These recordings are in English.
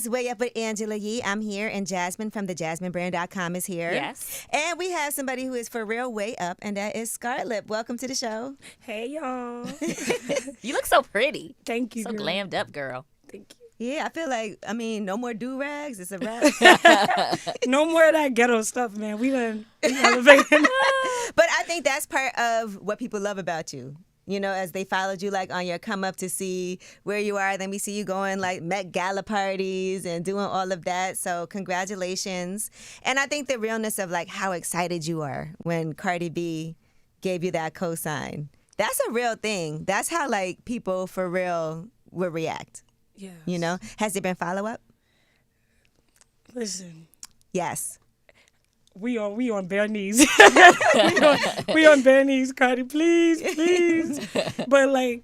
Way Up with Angela Yee. I'm here, and Jasmine from thejasminebrand.com is here. Yes. And we have somebody who is for real way up, and that is Scarlett. Welcome to the show. Hey, y'all. You look so pretty. Thank you, So girl. glammed up, girl. Thank you. Yeah, I feel like, no more do-rags. It's a wrap. No more of that ghetto stuff, man. We elevated. But I think that's part of what people love about you. You know, as they followed you like on your come up to see where you are, then we see you going like Met Gala parties and doing all of that. So congratulations. And I think the realness of like how excited you are when Cardi B gave you that cosign. That's a real thing. That's how like people for real would react. Yeah. You know, has there been follow-up? Listen. Yes. We on bare knees. we on bare knees, Cardi. Please. But like,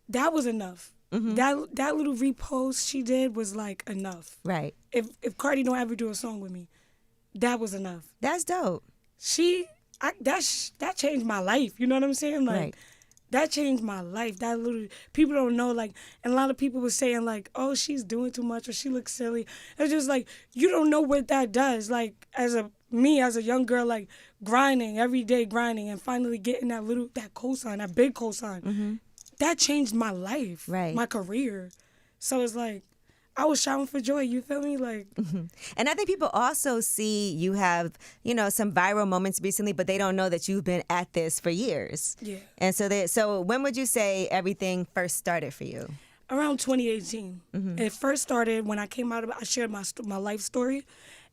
that was enough. Mm-hmm. That little repost she did was like enough. Right. If Cardi don't ever do a song with me, that was enough. That's dope. That changed my life. You know what I'm saying? Like. Right. That changed my life. That little people don't know, like, and a lot of people were saying like, "Oh, she's doing too much," or "She looks silly." It's just like you don't know what that does. Like as a young girl, like grinding every day, and finally getting that cosign, that big cosign, Mm-hmm. that changed my life, right? My career. So it's like I was shouting for joy. You feel me? Like, mm-hmm. And I think people also see you have, some viral moments recently, but they don't know that you've been at this for years. Yeah. And so when would you say everything first started for you? Around 2018. Mm-hmm. It first started when I came out. I shared my life story,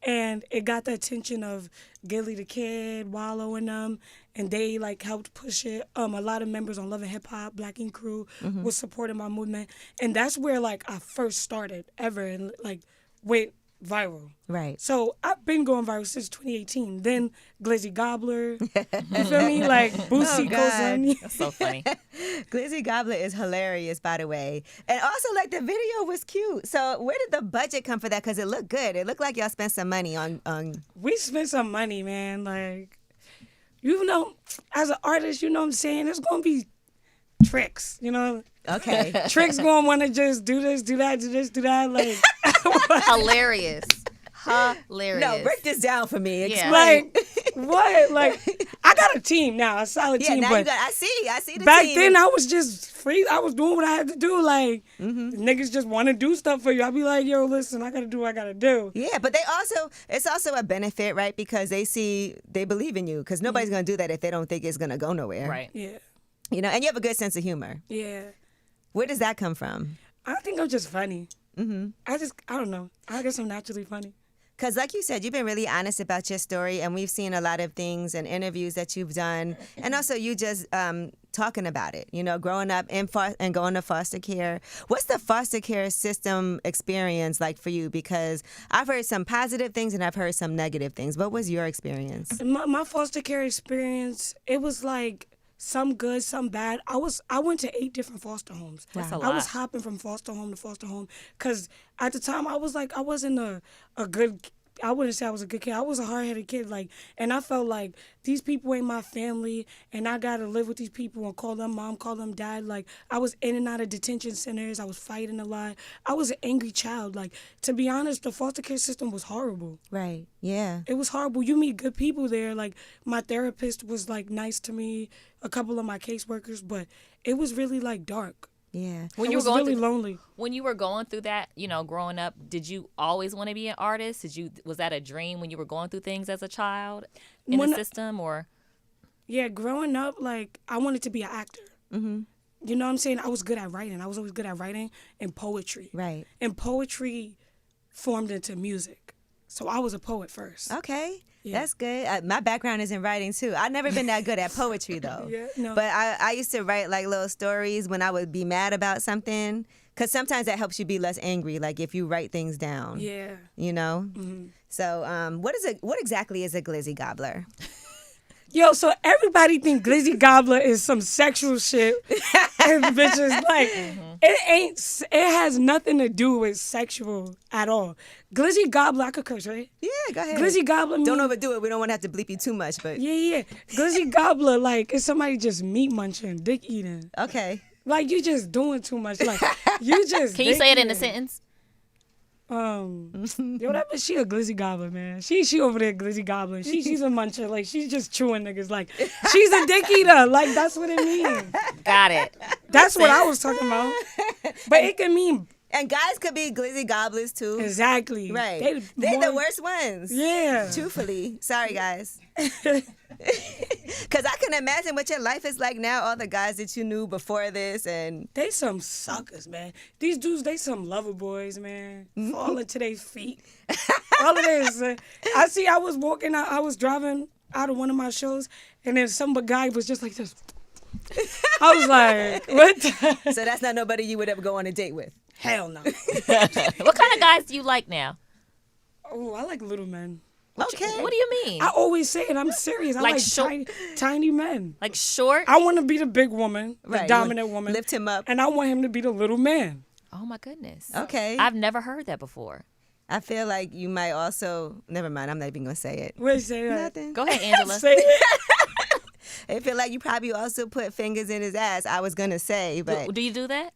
and it got the attention of Gilly the Kid, Wallow, and them, and they like helped push it. A lot of members on Love and Hip Hop, Black Ink Crew, mm-hmm. was supporting my movement, and that's where like I first started ever, and like went viral. Right. So I've been going viral since 2018. Then Glizzy Gobbler, you feel me? Like Boosie goes on. That's so funny. Glizzy Gobbler is hilarious, by the way. And also, like, the video was cute. So where did the budget come for that? Because it looked good. It looked like y'all spent some money on... We spent some money, man. Like, as an artist, you know what I'm saying? There's going to be tricks, Okay. Tricks going to want to just do this, do that, do this, do that. Like, Hilarious. No, break this down for me. Yeah. Like, what? Like, I got a team now, a solid team. Now but I see the back team. then, I was just free. I was doing what I had to do. Like, mm-hmm. niggas just want to do stuff for you. I'd be like, yo, listen, I got to do what I got to do. Yeah, but it's also a benefit, right? Because they believe in you. Because nobody's going to do that if they don't think it's going to go nowhere. Right. Yeah. And you have a good sense of humor. Yeah. Where does that come from? I think I'm just funny. Mm-hmm. I don't know. I guess I'm naturally funny. Because like you said, you've been really honest about your story, and we've seen a lot of things and interviews that you've done, and also you just talking about it, growing up and going to foster care. What's the foster care system experience like for you? Because I've heard some positive things and I've heard some negative things. What was your experience? My foster care experience, it was like some good, some bad. I went to 8 different foster homes. That's a I lot. was hopping from foster home to foster home because at the time I was like, I wasn't a good. I wouldn't say I was a good kid. I was a hard-headed kid, like, and I felt like these people ain't my family, and I gotta live with these people and call them mom, call them dad. Like, I was in and out of detention centers. I was fighting a lot. I was an angry child. Like, to be honest, the foster care system was horrible. Right. Yeah. It was horrible. You meet good people there. Like, my therapist was like nice to me. A couple of my caseworkers, but it was really like dark. Yeah. When it you was were going really lonely. When you were going through that, growing up, did you always want to be an artist? Was that a dream when you were going through things as a child in the system, or? Yeah, growing up, like, I wanted to be an actor. Mm-hmm. You know what I'm saying? I was good at writing. I was always good at writing and poetry. Right. And poetry formed into music. So I was a poet first. Okay. Yeah. That's good. My background is in writing, too. I've never been that good at poetry, though. Yeah, no. But I used to write, like, little stories when I would be mad about something. Because sometimes that helps you be less angry, like, if you write things down. Yeah. Mm-hmm. So what exactly is a glizzy gobbler? Yo, so everybody think Glizzy Gobbler is some sexual shit. And bitches, like, it has nothing to do with sexual at all. Glizzy Gobbler, I could curse, right? Yeah, go ahead. Glizzy Gobbler Don't overdo it. We don't want to have to bleep you too much, but... Yeah. Glizzy Gobbler, like, is somebody just meat munching, dick eating. Okay. Like, you just doing too much. Like, you just... Can you say it in a sentence? Yo, that bitch, she a glizzy gobbler, man. She over there glizzy gobbling. She's a muncher. Like, she's just chewing niggas. Like, she's a dick eater. Like, that's what it means. Got it. That's what I was talking about. But it can mean... And guys could be glizzy gobblers, too. Exactly. Right. They're the worst ones. Yeah. Truthfully. Sorry, guys. Because I can imagine what your life is like now, all the guys that you knew before this. And they some suckers, man. These dudes, they some lover boys, man. Falling to their feet. All of this. I was walking out, I was driving out of one of my shows, and then some guy was just like this. I was like, what the? So that's not nobody you would ever go on a date with? Hell no. What kind of guys do you like now? Oh, I like little men. Okay. What do you mean? I always say it. I'm serious. I like short, tiny men. Like short? I want to be the big woman, the dominant woman. Lift him up. And I want him to be the little man. Oh, my goodness. Okay. I've never heard that before. I feel like you might also... Never mind. I'm not even going to say it. Wait, say that. Nothing. Go ahead, Angela. Say it. I feel like you probably also put fingers in his ass. I was going to say, but... Do you do that?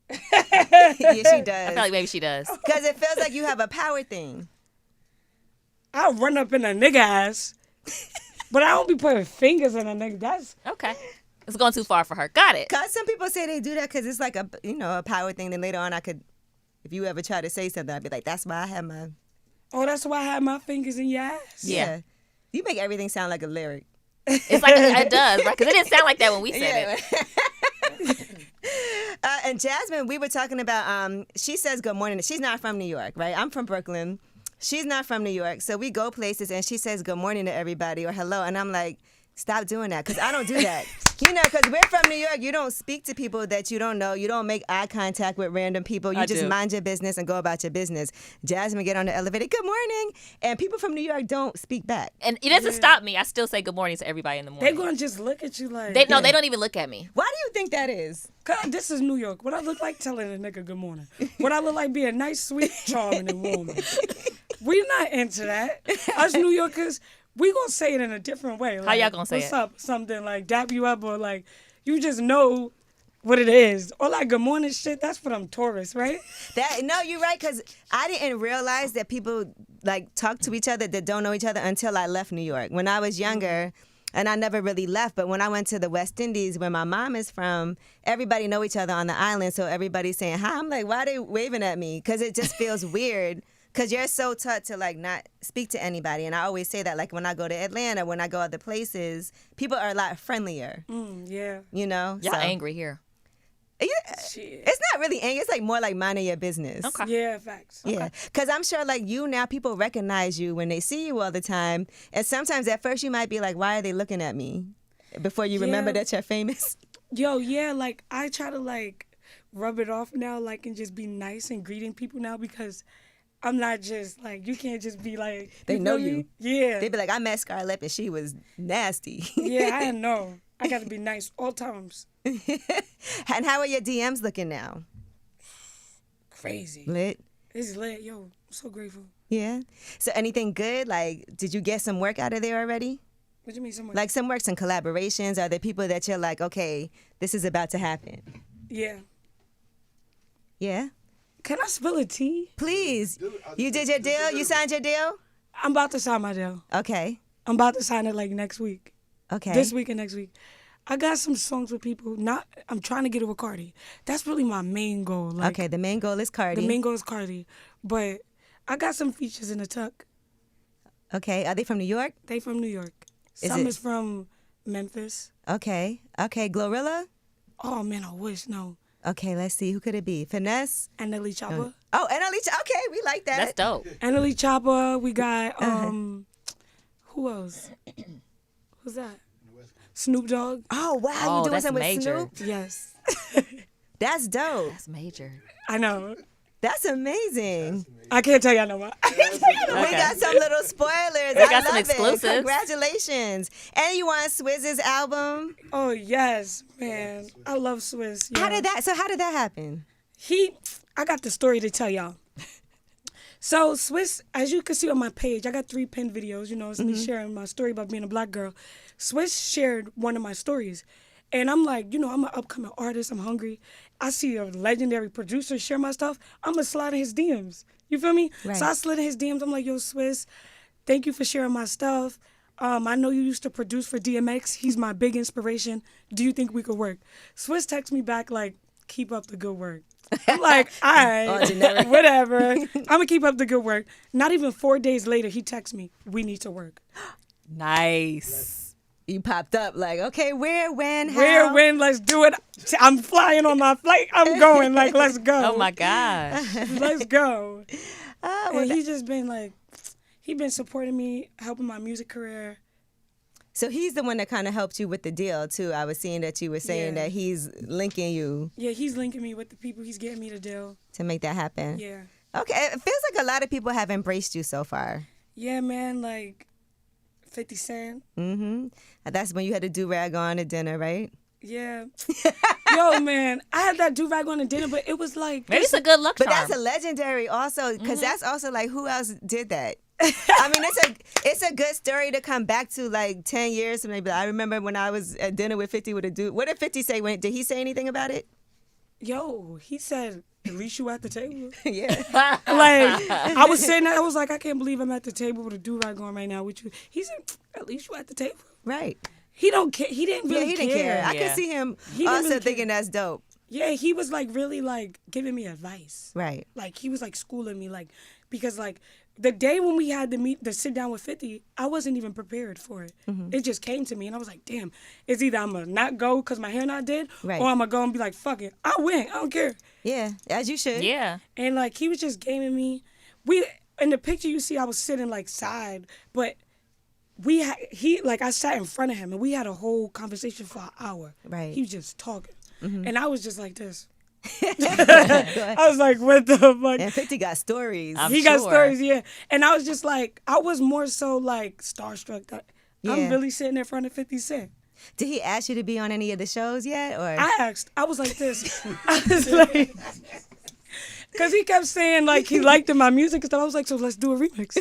Yeah, she does. I feel like maybe she does. Because it feels like you have a power thing. I'll run up in a nigga ass, but I don't be putting fingers in a nigga. That's okay. It's going too far for her. Got it. Because some people say they do that because it's like a power thing. Then later on, I could, if you ever try to say something, I'd be like, that's why I have my... Oh, that's why I have my fingers in your ass? Yeah. You make everything sound like a lyric. It's like, it does, right? Because it didn't sound like that when we said it. And Jasmine, we were talking about, she says good morning. She's not from New York, right? I'm from Brooklyn. She's not from New York. So we go places and she says good morning to everybody or hello. And I'm like, stop doing that because I don't do that. Because we're from New York. You don't speak to people that you don't know. You don't make eye contact with random people. You just mind your business and go about your business. Jasmine get on the elevator, good morning. And people from New York don't speak back. And it doesn't stop me. I still say good morning to everybody in the morning. They're going to just look at you like... They don't even look at me. Why do you think that is? God, this is New York. What I look like telling a nigga good morning. What I look like being nice, sweet, charming, and warm. We're not into that. Us New Yorkers... We gonna say it in a different way. Like, how y'all gonna say what's it? What's up? Something like dap you up or like you just know what it is. Or like good morning shit. That's for them tourists, right? No, you're right. Because I didn't realize that people like talk to each other that don't know each other until I left New York. When I was younger, and I never really left. But when I went to the West Indies, where my mom is from, everybody know each other on the island. So everybody's saying hi. I'm like, why are they waving at me? Because it just feels weird. Because you're so taught to, like, not speak to anybody. And I always say that, like, when I go to Atlanta, when I go other places, people are a lot friendlier. Yeah. You know? Y'all angry here. Yeah, it's not really angry. It's, like, more like minding your business. Okay. Yeah, facts. Yeah. Because I'm sure, like, you now, people recognize you when they see you all the time. And sometimes at first you might be like, why are they looking at me? Before you remember that you're famous. Yo, yeah, like, I try to, like, rub it off now, like, and just be nice and greeting people now because... I'm not just, like, you can't just be like... They know you. Yeah. They be like, I met Scarlett and she was nasty. Yeah, I know. I got to be nice all times. And how are your DMs looking now? Crazy. Lit? It's lit. Yo, I'm so grateful. Yeah? So anything good? Like, did you get some work out of there already? What do you mean some work? Like some work, some collaborations? Are there people that you're like, okay, this is about to happen? Yeah. Yeah? Can I spill a tea? Please. You did your deal? You signed your deal? I'm about to sign my deal. Okay. I'm about to sign it like next week. Okay. This week and next week. I got some songs with people. I'm trying to get it with Cardi. That's really my main goal. Like, okay, the main goal is Cardi. The main goal is Cardi. But I got some features in the tuck. Okay. Are they from New York? They from New York. Some is from Memphis. Okay. Okay. Glorilla? Oh, man, I wish. No. Okay, let's see. Who could it be? Finesse? NLE Choppa. Oh, NLE Choppa. Okay, we like that. That's dope. NLE Choppa. We got, who else? Who's that? Snoop Dogg. Oh, wow. Oh, You doing that's something major. with Snoop? Yes. That's dope. That's major. I know. That's amazing. I can't tell y'all no more. We got some little spoilers. We got I some love exclusives. it. Congratulations. And you on Swizz's album? Oh, yes, man. I love Swizz. Yeah. How did that happen? I got the story to tell y'all. So Swizz, as you can see on my page, I got 3 pinned videos. You know, it's me sharing my story about being a black girl. Swizz shared one of my stories. And I'm like, you know, I'm an upcoming artist. I'm hungry. I see a legendary producer share my stuff, I'm going to slide in his DMs. You feel me? Right. So I slid in his DMs. I'm like, yo, Swiss, thank you for sharing my stuff. I know you used to produce for DMX. He's my big inspiration. Do you think we could work? Swiss texts me back like, keep up the good work. I'm like, all right, whatever. I'm going to keep up the good work. Not even 4 days later, he texts me, we need to work. Nice. You popped up like, okay, where, when, how? Where, when, let's do it. I'm flying on my flight. I'm going, like, let's go. Oh, my gosh. Let's go. Well, And he's just been like, he been supporting me, helping my music career. so he's the one that kind of helped you with the deal, too. I was seeing that you were saying Yeah. that he's linking you Yeah, he's linking me with the people. He's getting me the deal. to make that happen. Yeah. Okay, it feels like a lot of people have embraced you so far. Yeah, man, like 50 Cent. Mm-hmm. That's when you had a do-rag on at dinner, right? Yeah. Yo, man, I had that do-rag on the dinner, but it was like... Maybe it's a good luck But charm. that's a legendary also, because that's also like, who else did that? I mean, it's a good story to come back to like 10 years from now. But I remember when I was at dinner with 50 with a dude. What did 50 say? Did he say anything about it? Yo, he said, at least you at the table. Yeah. Like, I was saying that, I was like, I can't believe I'm at the table with a do-rag on right now with you. He said, at least you at the table. Right. He don't care. He didn't really Yeah, he didn't care. I Yeah. could see him He didn't also really thinking that's dope. Yeah, he was like really like giving me advice. Right. Like he was like schooling me, like, because like the day when we had to sit down with 50, I wasn't even prepared for it. Mm-hmm. It just came to me, and I was like, damn, it's either I'm gonna not go because my hair not did, Right. or I'm gonna go and be like, fuck it, I win, I don't care. Yeah, as you should. Yeah. And like he was just gaming me. In the picture you see, I was sitting like side, but I sat in front of him and we had a whole conversation for an hour. Right. He was just talking, Mm-hmm. and I was just like this. I was like, what the fuck? And 50 got stories. He got sure. stories, yeah. And I was just like, I was more so like starstruck that Yeah. I'm really sitting in front of 50 Cent. Did he ask you to be on any of the shows yet? Or I asked, I was like this. I was like, because he kept saying like he liked my music and stuff. I was like, so let's do a remix.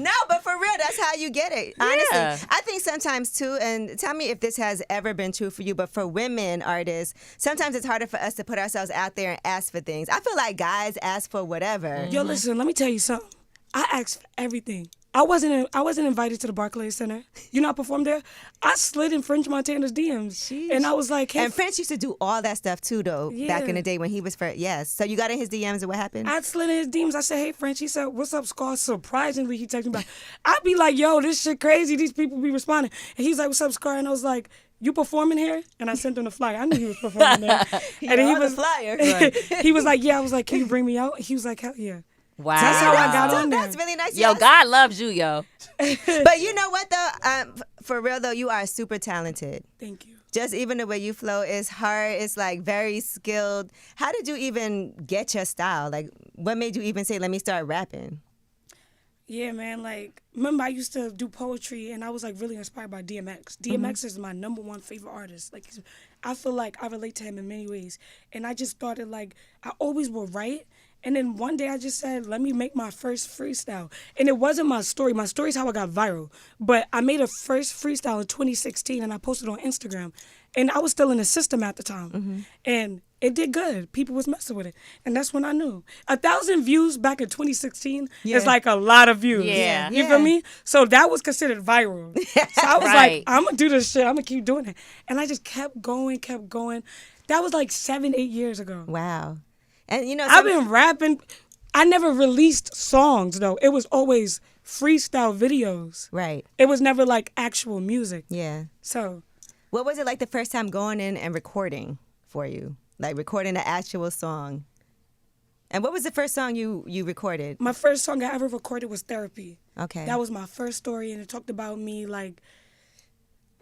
No, but for real, that's how you get it. Honestly, Yeah. I think sometimes too, and tell me if this has ever been true for you, but for women artists, sometimes it's harder for us to put ourselves out there and ask for things. I feel like guys ask for whatever. Yo, listen, let me tell you something. I asked for everything. I wasn't invited to the Barclays Center. You know, I performed there. I slid in French Montana's DMs, Sheesh. and I was like, hey, And French used to do all that stuff too, though, back in Yeah. the day when he was first. Yes. So you got in his DMs and what happened? I slid in his DMs. I said, hey, French. He said, what's up, Scar? Surprisingly, he texted me back. I'd be like, yo, this shit crazy. These people be responding. And he's like, what's up, Scar? And I was like, you performing here? And I sent him the flyer. I knew he was performing there. And on the flyer. he was like, yeah. I was like, can you bring me out? He was like, hell yeah. Wow. That's how I got on there. That's really nice. Yo, Yes. God loves you, yo. But you know what, though? For real, though, you are super talented. Thank you. Just even the way you flow is hard. It's like very skilled. How did you even get your style? Like, what made you even say, let me start rapping? Yeah, man. Like, remember I used to do poetry, and I was like really inspired by DMX. DMX is my #1 favorite artist. Like, I feel like I relate to him in many ways. And I just started like, I always would write. And then one day I just said, let me make my first freestyle. And it wasn't my story. My story is how I got viral. But I made a first freestyle in 2016, and I posted on Instagram. And I was still in the system at the time. And it did good. People was messing with it. And that's when I knew. 1,000 views back in 2016 is like a lot of views. Yeah. You feel me? So that was considered viral. So I was Right. like, I'm going to do this shit. I'm going to keep doing it. And I just kept going. That was like 7-8 years ago. Wow. And you know, I've been rapping. I never released songs, though. It was always freestyle videos. right. It was never like actual music. Yeah. So What was it like the first time going in and recording for you? Like recording an actual song? And what was the first song you recorded? my first song I ever recorded was Therapy. Okay. That was my first story, and it talked about me, like,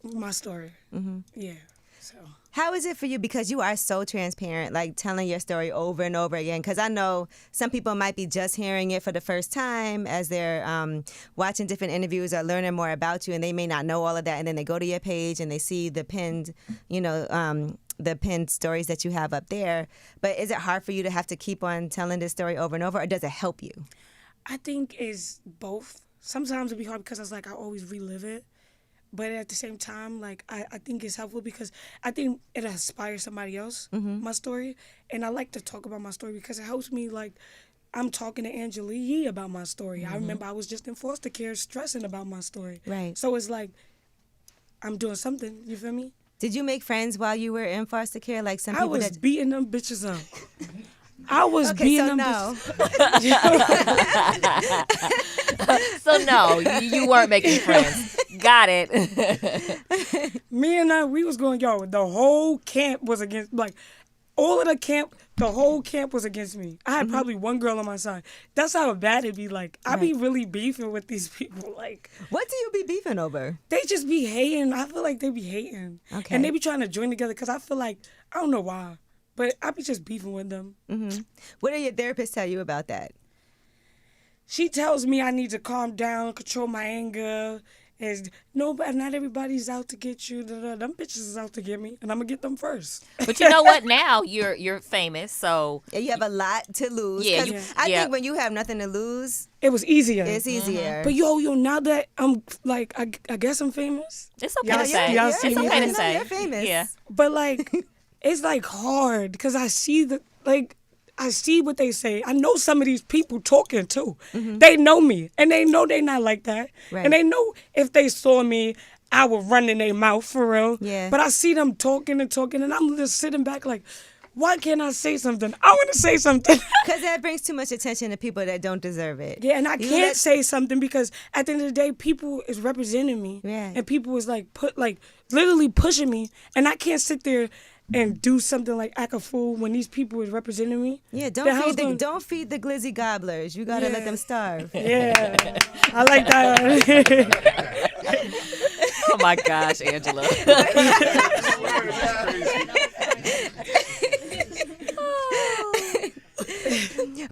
my story. Yeah. So How is it for you? Because you are so transparent, like telling your story over and over again. Because I know some people might be just hearing it for the first time as they're watching different interviews or learning more about you, and they may not know all of that. And then they go to your page and they see the pinned, the pinned stories that you have up there. But is it hard for you to have to keep on telling this story over and over, or does it help you? I think it's both. Sometimes it'd be hard because it's like I always relive it. But at the same time, like, I think it's helpful because I think it inspires somebody else, my story. And I like to talk about my story because it helps me, like, I'm talking to Angela Yee about my story. I remember I was just in foster care stressing about my story. Right. So it's like, I'm doing something, you feel me? Did you make friends while you were in foster care? Like some I people was that... beating them bitches up. I was Okay, beating so them no. So no, you weren't making friends. Got it. Me and I, we was going, the whole camp was against, like, all of the camp, the whole camp was against me. I had probably one girl on my side. That's how bad it be. Like, I be really beefing with these people. Like, What do you be beefing over? they just be hating. I feel like they be hating. Okay. And they be trying to join together because I feel like, I don't know why, but I be just beefing with them. What do your therapists tell you about that? She tells me I need to calm down, control my anger. But not everybody's out to get you. Them bitches is out to get me, and I'm gonna get them first. But you know what? Now you're famous, so Yeah, you have a lot to lose. Yeah, 'Cause I think when you have nothing to lose, It was easier. it's easier. But now that I'm like, I guess I'm famous. it's okay Y'all to see- say. y'all It's see me? okay No, to say. you're famous. Yeah. But like, it's like hard because I see I see what they say. I know some of these people talking too. They know me, and they know they not like that. Right. And they know if they saw me, I would run in their mouth for real. Yeah. But I see them talking, and I'm just sitting back like, why can't I say something? I want to say something. Because that brings too much attention to people that don't deserve it. Yeah, and I You can't let- say something because at the end of the day, people is representing me. Yeah. And people is literally pushing me. And I can't sit there and do something like act a fool when these people is representing me. Yeah, Then how's gonna- don't feed the glizzy gobblers. You gotta let them starve. Yeah. I like that. Oh my gosh, Angela.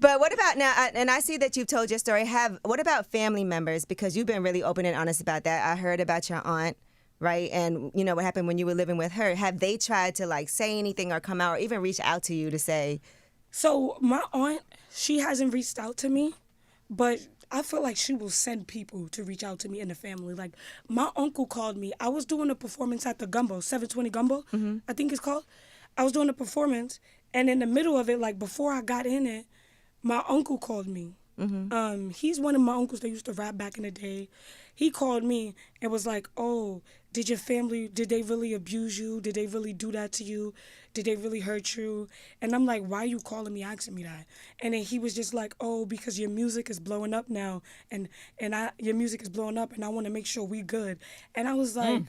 But what about now? And I see that you've told your story. What about family members? Because you've been really open and honest about that. I heard about your aunt, right? And you know what happened when you were living with her. Have they tried to like say anything or come out or even reach out to you to say? So my aunt, she hasn't reached out to me, but I feel like she will send people to reach out to me in the family. Like my uncle called me. I was doing a performance at the Gumbo, 720 Gumbo, I think it's called. I was doing a performance, and in the middle of it, like before I got in it, my uncle called me. He's one of my uncles that used to rap back in the day. He called me and was like, oh, did they really abuse you? Did they really do that to you? Did they really hurt you? And I'm like, why are you calling me asking me that? And then he was just like, oh, because your music is blowing up now. And your music is blowing up and I want to make sure we good. And I was like,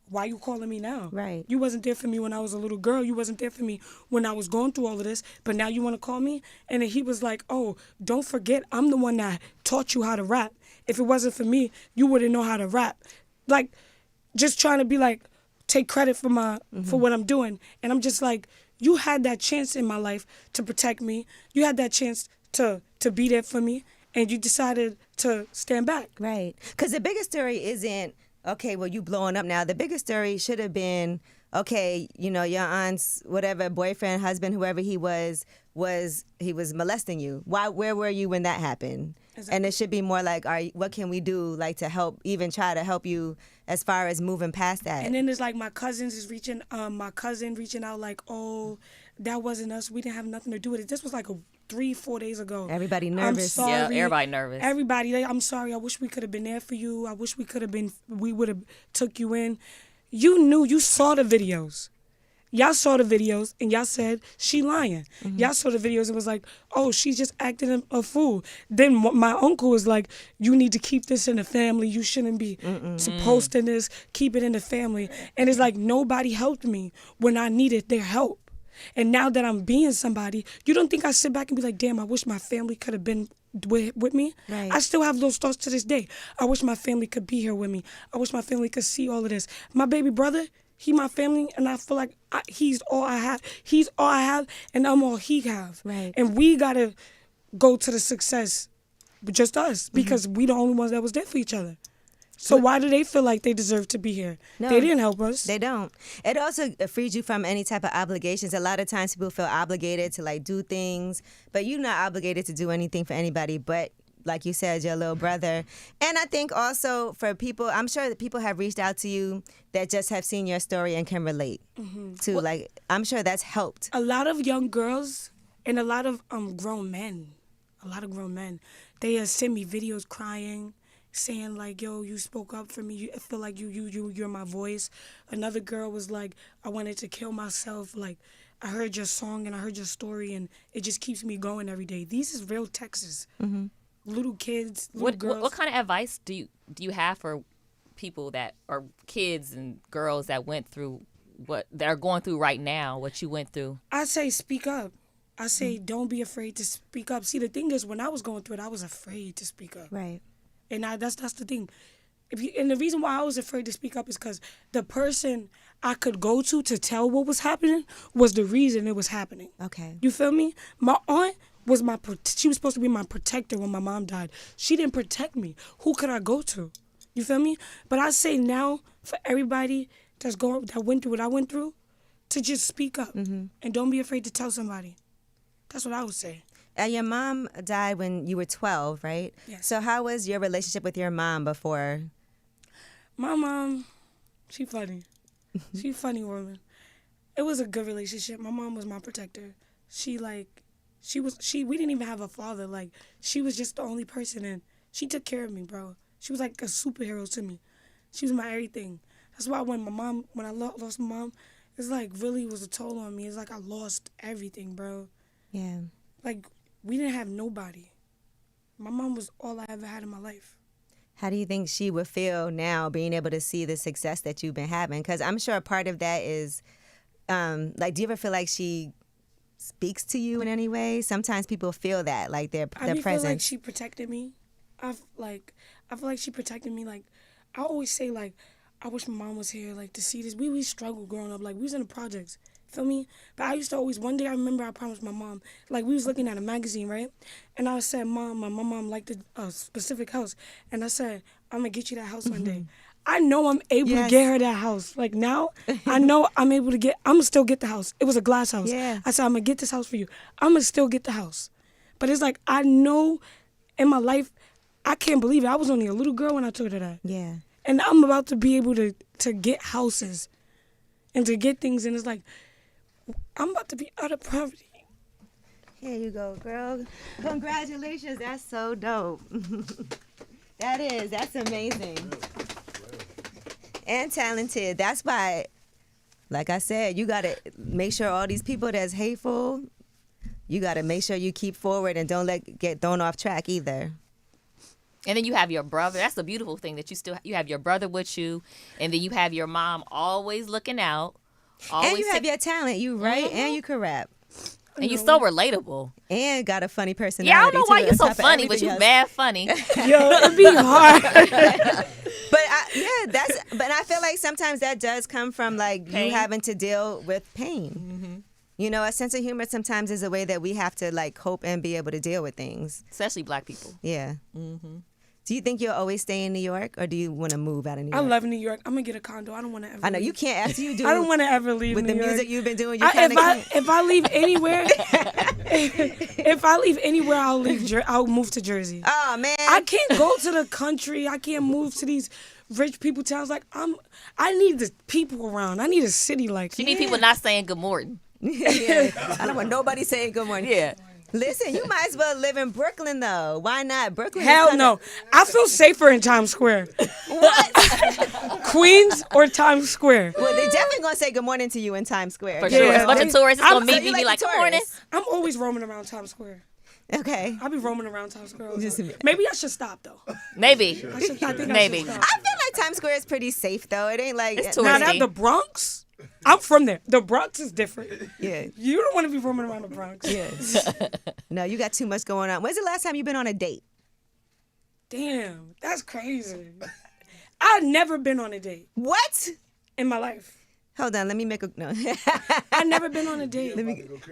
why you calling me now? Right. You wasn't there for me when I was a little girl. You wasn't there for me when I was going through all of this. But now you want to call me? And then he was like, oh, don't forget, I'm the one that taught you how to rap. If it wasn't for me, you wouldn't know how to rap. Like, just trying to be like, take credit for for what I'm doing. And I'm just like, you had that chance in my life to protect me. You had that chance to be there for me. And you decided to stand back. Right. Because the biggest story isn't, okay, well, you blowing up now. The biggest story should have been, okay, you know, your aunt's whatever boyfriend, husband, whoever he was molesting you. Where were you when that happened? Exactly. And it should be more like, what can we do, like, to help, even try to help you as far as moving past that? And then there's like my cousin reaching out like, oh, that wasn't us. We didn't have nothing to do with it. This was like 3-4 days ago. Everybody nervous. I'm sorry. Yeah, everybody nervous. Everybody, I'm sorry. I wish we could have been there for you. I wish we would have took you in. You saw the videos. Y'all saw the videos and y'all said she lying. Y'all saw the videos and was like, oh, she's just acting a fool. Then my uncle was like, you need to keep this in the family. You shouldn't be posting this. Keep it in the family. And it's like nobody helped me when I needed their help. And now that I'm being somebody, you don't think I sit back and be like, damn, I wish my family could have been with me? Right. I still have those thoughts to this day. I wish my family could be here with me. I wish my family could see all of this. My baby brother, he my family, and I feel like he's all I have. He's all I have, and I'm all he have. Right. And we got to go to the success with just us because we the only ones that was there for each other. So why do they feel like they deserve to be here? No. They didn't help us. They don't. It also frees you from any type of obligations. A lot of times people feel obligated to like do things, but you're not obligated to do anything for anybody but like you said, your little brother. And I think also for people, I'm sure that people have reached out to you that just have seen your story and can relate to, like, I'm sure that's helped. A lot of young girls and a lot of grown men, they have sent me videos crying, saying like, yo, you spoke up for me. I feel like you're my voice. Another girl was like, I wanted to kill myself. Like, I heard your song and I heard your story, and it just keeps me going every day. These is real texts. Little kids, little girls. What kind of advice do you have for people that are kids and girls that went through what they're going through right now, what you went through? I say speak up. I say don't be afraid to speak up. See, the thing is, when I was going through it, I was afraid to speak up. Right. And that's the thing. And the reason why I was afraid to speak up is because the person I could go to tell what was happening was the reason it was happening. Okay. You feel me? My aunt was she was supposed to be my protector when my mom died. She didn't protect me. Who could I go to? You feel me? But I say now for everybody that went through what I went through, to just speak up and don't be afraid to tell somebody. That's what I would say. Your mom died when you were 12, right? Yes. So how was your relationship with your mom before? My mom, she funny. She a funny woman. It was a good relationship. My mom was my protector. We didn't even have a father. Like, she was just the only person, and she took care of me, bro. She was like a superhero to me. She was my everything. That's why when I lost my mom, it's like really was a toll on me. It's like I lost everything, bro. Yeah. Like, we didn't have nobody. My mom was all I ever had in my life. How do you think she would feel now being able to see the success that you've been having? Because I'm sure part of that is, like, do you ever feel like she speaks to you in any way? Sometimes people feel that, like their presence. I feel like she protected me. I feel like she protected me. Like, I always say, like, I wish my mom was here, like, to see this. We struggled growing up. Like, we was in the projects. Feel me? But I used to always, one day I remember I promised my mom, like, we was looking at a magazine, right? And I said, Mom, my mom liked a specific house. And I said, I'm going to get you that house one day. I know I'm able to get her that house. Like, now, I know I'm able to I'm going to still get the house. It was a glass house. Yeah. I said, I'm going to get this house for you. I'm going to still get the house. But it's like, I know in my life, I can't believe it. I was only a little girl when I told her that. Yeah. And I'm about to be able to get houses and to get things. And it's like, I'm about to be out of poverty. Here you go, girl. Congratulations. That's so dope. That's amazing. And talented. That's why, like I said, you got to make sure all these people that's hateful, you got to make sure you keep forward and don't get thrown off track either. And then you have your brother. That's the beautiful thing, that you have your brother with you, and then you have your mom always looking out. And you have your talent. You write and you can rap. And you so relatable. And got a funny personality. Yeah, I don't know why too, you're so on top of funny, but you everything mad funny. Yo, it'd be hard. But I feel like sometimes that does come from like Pain. you having to deal with pain. You know, a sense of humor sometimes is a way that we have to like cope and be able to deal with things. Especially black people. Yeah. Do you think you'll always stay in New York, or do you want to move out of New York? I love New York. I'm gonna get a condo. I don't want to ever. I know leave. you can't. After you do, I don't want to ever leave with New the York. music you've been doing. You kind of if I leave anywhere, if I leave anywhere, I'll move to Jersey. Oh man, I can't go to the country. I can't move to these rich people towns. Like I need the people around. I need a city like. You need people not saying good morning. Yeah. I don't want nobody saying good morning. Yeah. Listen, you might as well live in Brooklyn though. Why not? Brooklyn. Hell no. I feel safer in Times Square. What? Queens or Times Square? Well, they're definitely gonna say good morning to you in Times Square. For sure. Yeah. A bunch of tourists is going to meet So me you and be like, the good morning. tourists. I'm always roaming around Times Square. Okay. I'll be roaming around Times Square all the Just- time. Maybe I should stop though. Maybe. I think Maybe. I should I stop. feel like Times Square is pretty safe though. It ain't like It's Now touristy. that the Bronx, I'm from there. The Bronx is different. Yeah. You don't want to be roaming around the Bronx. Yeah. No, you got too much going on. When's the last time you've been on a date? Damn, that's crazy. I've never been on a date What? in my life. Hold on, let me make a no. I've never been on a date.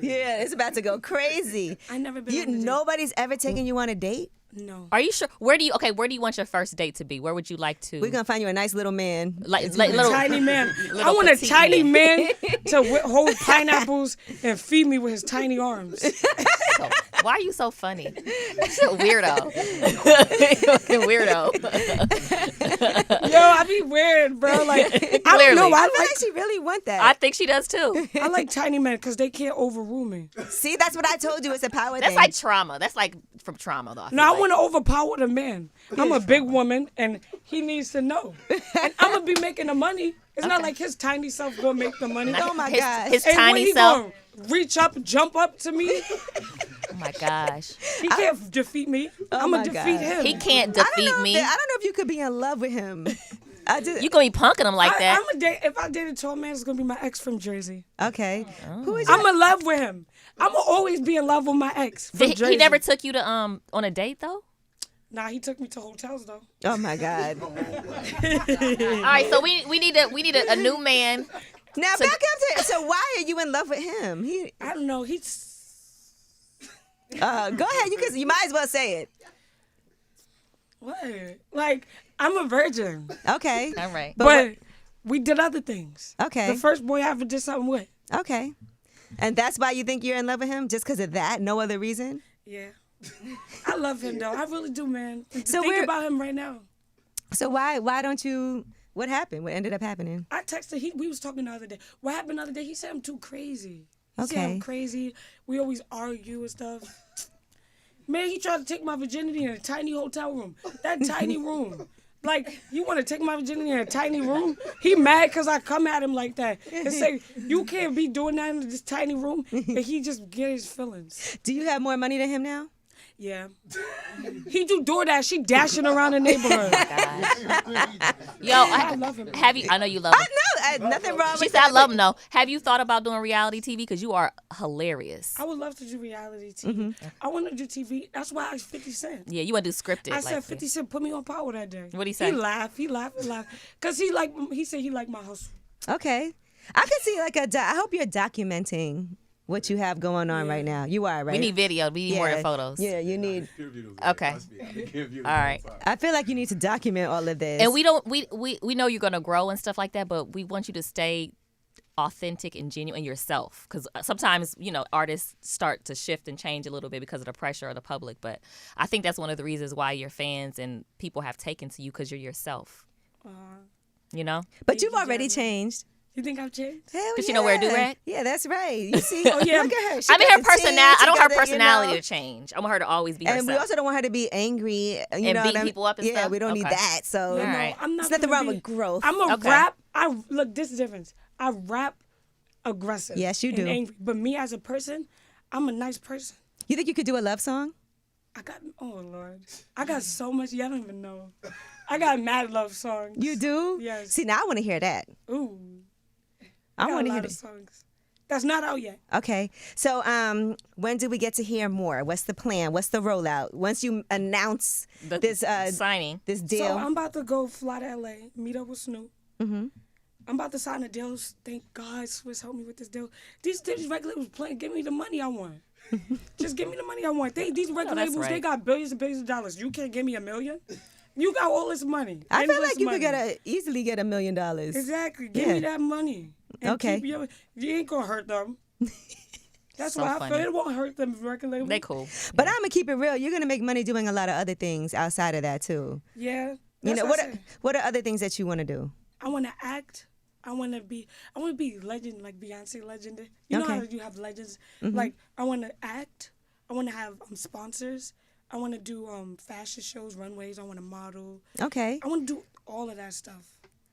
Yeah, it's about to go crazy. I never been on a date. Nobody's ever taken you on a date? No. Are you sure? Where do you want your first date to be? Where would you like to? We're gonna find you a nice little man. like little Tiny man. little I want a petite tiny man. man to hold pineapples and feed me with his tiny arms. Why are you so funny? You're a weirdo. Fucking weirdo. Yo, I be weird, bro. Like, I don't know. I feel like she really want that. I think she does too. I like tiny men because they can't overrule me. See, that's what I told you. It's a power thing. That's like trauma. That's like from trauma, though. No, I want to overpower the man. I'm a big woman, and he needs to know. And I'm gonna be making the money. It's not like his tiny self gonna make the money. Oh my his, gosh. His And when tiny he self. gonna reach up, jump up to me. Oh my gosh. He can't defeat me. I'm my gonna defeat God. Oh him. He can't I don't defeat know me. I don't know if you could be in love with him. I just, You gonna be punking him like that. If I date a tall man, it's gonna be my ex from Jersey. okay. Oh. Who is I'm in love with him. I'm gonna always be in love with my ex from Jersey. He never took you to on a date though? Nah, he took me to hotels though. Oh my God. All right, so we need a new man. Now back up to so why are you in love with him? I don't know. He's Go ahead. You might as well say it. what? Like, I'm a virgin, Okay. All right. but we did other things. Okay. The first boy I ever did something with. Okay. And that's why you think you're in love with him? Just because of that? No other reason? Yeah. I love him though. I really do, man. So Think about him right now. So why don't you, what happened? What ended up happening? I texted. We was talking the other day. What happened the other day? He said I'm too crazy. He said Okay. I'm crazy. We always argue and stuff. Man, he tried to take my virginity in a tiny hotel room. That tiny room. Like, you want to take my virginity in a tiny room? He mad because I come at him like that and say, you can't be doing that in this tiny room. And he just get his feelings. Do you have more money than him now? Yeah. He do DoorDash. She dashing around the neighborhood. Yo, I love him. Have you? I know you love him. No, nothing wrong She with said, that. I love him, though. Have you thought about doing reality TV? Because you are hilarious. I would love to do reality TV. I want to do TV. That's why I was 50 Cent. Yeah, you want to do scripted. I said like 50 Cent put me on Power that day. What'd he say? He laughed. Because he said he liked my hustle. Okay. I can see I hope you're documenting what you have going on right now. You are, right? We need video. We need more than photos. Yeah, you need. Okay. All right. I feel like you need to document all of this. And we don't. We know you're gonna grow and stuff like that, but we want you to stay authentic and genuine yourself, because sometimes artists start to shift and change a little bit because of the pressure of the public. But I think that's one of the reasons why your fans and people have taken to you, because you're yourself. But you've already changed. You think I've changed? Hell Does she know where to do that? Yeah, that's right. You see? Oh, yeah. Look at her. She I mean, got her the team personality. I don't want her together, personality to change. I want her to always be herself. And we also don't want her to be angry, And know, beat what I mean? people up and yeah, stuff? we don't need Okay. that. So All right. I'm not there's nothing gonna wrong be- with growth. I'm a Okay. rap. Look, this is the difference. I rap aggressive. Yes, you and do. Angry. But me as a person, I'm a nice person. You think you could do a love song? Oh Lord, I got so much. Y'all don't even know. I got mad love songs. You do? Yes. See, now I want to hear that. Ooh. I got want a to hear lot of it. songs. That's not out yet. Okay. So when do we get to hear more? What's the plan? What's the rollout? Once you announce this signing. this deal. So I'm about to go fly to LA, meet up with Snoop. Mm-hmm. I'm about to sign a deal. Thank God Swiss helped me with this deal. These regular labels playing. Give me the money I want. Just give me the money I want. These record that's labels, they right. got billions and billions of dollars. You can't give me $1 million. You got all this money. I feel Endless like you money. could easily get $1 million. Exactly. Give Yeah. me that money. And Okay. You ain't gonna hurt them. That's So why I funny. feel it won't hurt them record labels. They cool. But I'm gonna keep it real. You're gonna make money doing a lot of other things outside of that too. Yeah. You That's know what what? I said. What are other things that you want to do? I want to act. I want to be legend, like Beyonce legend. You know Okay. how you have legends? Like, I want to act. I want to have sponsors. I want to do fashion shows, runways. I want to model. Okay, I want to do all of that stuff.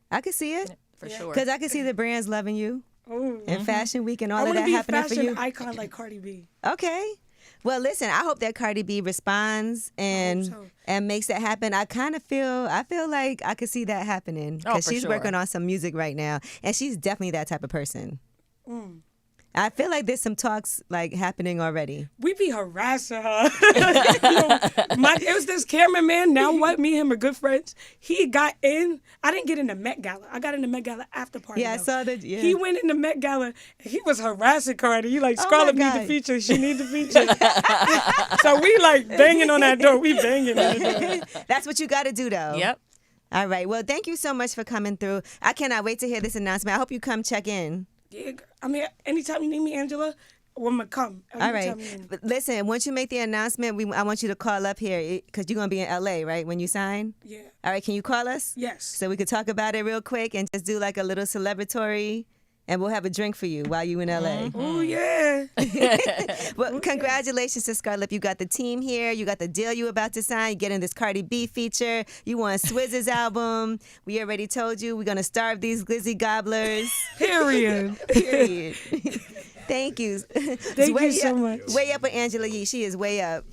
I can see it For Yeah. sure. because I can see the brands loving you Oh. and Fashion Week and all I of want to that be a happening for fashion you. icon like Cardi B. Okay. Well, listen, I hope that Cardi B responds and so. makes that happen. I feel like I could see that happening Oh, because for she's sure. working on some music right now, and she's definitely that type of person. Mm. I feel like there's some talks like happening already. We be harassing her. It was this cameraman. Now what? Me and him are good friends. He got in. I didn't get in the Met Gala. I got in the Met Gala after party. Yeah, I though. saw that. Yeah. He went in the Met Gala and he was harassing Cardi. He like, Oh, Scarlett my need the God. feature. She need the feature. So we like banging on that door. We banging on the door. That's what you got to do, though. Yep. All right. Well, thank you so much for coming through. I cannot wait to hear this announcement. I hope you come check in. Yeah, I mean, anytime you need me, Angela, when I come. All right. But listen, once you make the announcement, I want you to call up here because you're going to be in LA, right, when you sign? Yeah. All right. Can you call us? Yes. So we could talk about it real quick and just do like a little celebratory, and we'll have a drink for you while you in LA. Oh, yeah. Well, congratulations to Scarlett. You got the team here. You got the deal you about to sign. You're getting this Cardi B feature. You want Swizz's album. We already told you we're going to starve these glizzy gobblers. Period. Period. Thank you. Thank you so much. Way up with Angela Yee. She is way up.